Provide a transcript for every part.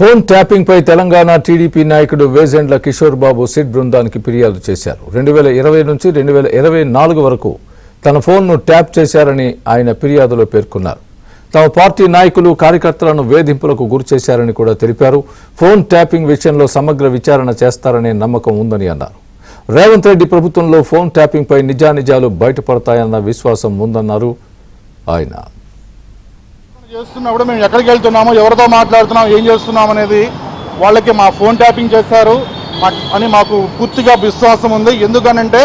Phone tapping పై Telangana TDP నాయకుడు Vejendla Kishore Babu SIT బృందానికి ఫిర్యాదు చేశారు. 2020 నుంచి 2024 వరకు తన ఫోన్ను ట్యాప్ చేశారని ఆయన ఫిర్యాదులో పేర్కొన్నారు. తమ పార్టీ నాయకులు కార్యకర్తలను వేధింపులకు గురిచేశారని కూడా తెలిపారు. ఫోన్ ట్యాపింగ్ విషయంలో సమగ్ర విచారణ చేస్తారనే నమ్మకం ఉందని అన్నారు. రేవంత్ రెడ్డి ప్రభుత్వంలో ఫోన్ ట్యాపింగ్ పై నిజానిజాలు బయటపడతాయన్న విశ్వాసం ఉందన్నారు ఆయన. చేస్తున్నప్పుడు మేము ఎక్కడికి వెళ్తున్నామో, ఎవరితో మాట్లాడుతున్నాం, ఏం చేస్తున్నాం అనేది వాళ్ళకి మా ఫోన్ ట్యాపింగ్ చేస్తారు అని మాకు పూర్తిగా విశ్వాసం ఉంది. ఎందుకనంటే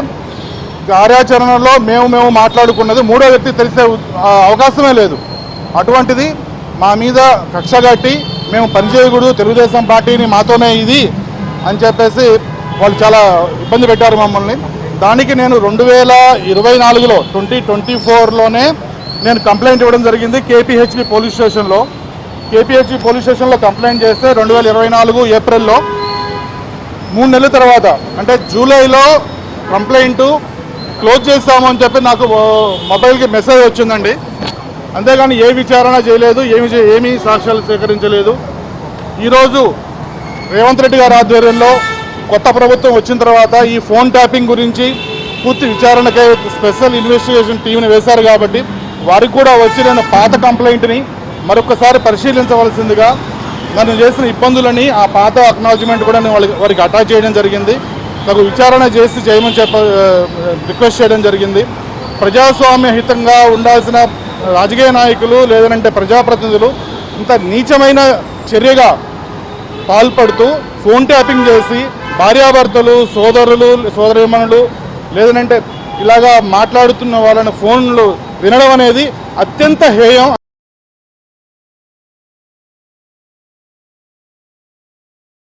కార్యాచరణలో మేము మాట్లాడుకున్నది మూడో వ్యక్తి తెలిసే అవకాశమే లేదు. అటువంటిది మా మీద కక్షగట్టి మేము పనిచేయకూడదు, తెలుగుదేశం పార్టీని మాతోనే ఇది అని చెప్పేసి వాళ్ళు చాలా ఇబ్బంది పెట్టారు మమ్మల్ని. దానికి నేను 2024లో 2024లోనే నేను కంప్లైంట్ ఇవ్వడం జరిగింది కేపీహెచ్బి పోలీస్ స్టేషన్లో. కేపీహెచ్బి పోలీస్ స్టేషన్లో కంప్లైంట్ చేస్తే 2024 ఏప్రిల్లో 3 నెలల తర్వాత అంటే జూలైలో కంప్లైంట్ క్లోజ్ చేస్తాము అని చెప్పి నాకు మొబైల్కి మెసేజ్ వచ్చిందండి. అంతేగాని ఏ విచారణ చేయలేదు, ఏమీ సాక్ష్యాలు సేకరించలేదు. ఈరోజు రేవంత్ రెడ్డి గారి ఆధ్వర్యంలో కొత్త ప్రభుత్వం వచ్చిన తర్వాత ఈ ఫోన్ ట్యాపింగ్ గురించి పూర్తి విచారణకై స్పెషల్ ఇన్వెస్టిగేషన్ టీంని వేశారు. కాబట్టి వారికి కూడా వచ్చిన పాత కంప్లైంట్ని మరొకసారి పరిశీలించవలసిందిగా, నన్ను చేసిన ఇబ్బందులని ఆ పాత అక్నాలజ్మెంట్ కూడా నేను వారికి అటాచ్ చేయడం జరిగింది. నాకు విచారణ చేసి చేయమని రిక్వెస్ట్ చేయడం జరిగింది. ప్రజాస్వామ్యహితంగా ఉండాల్సిన రాజకీయ నాయకులు లేదంటే ప్రజాప్రతినిధులు ఇంత నీచమైన చర్యగా పాల్పడుతూ ఫోన్ ట్యాపింగ్ చేసి భార్యాభర్తలు, సోదరులు, సోదరీమణులు లేదంటే ఇలాగా మాట్లాడుతున్న వాళ్ళని ఫోన్లు వినడం అనేది అత్యంత హేయం.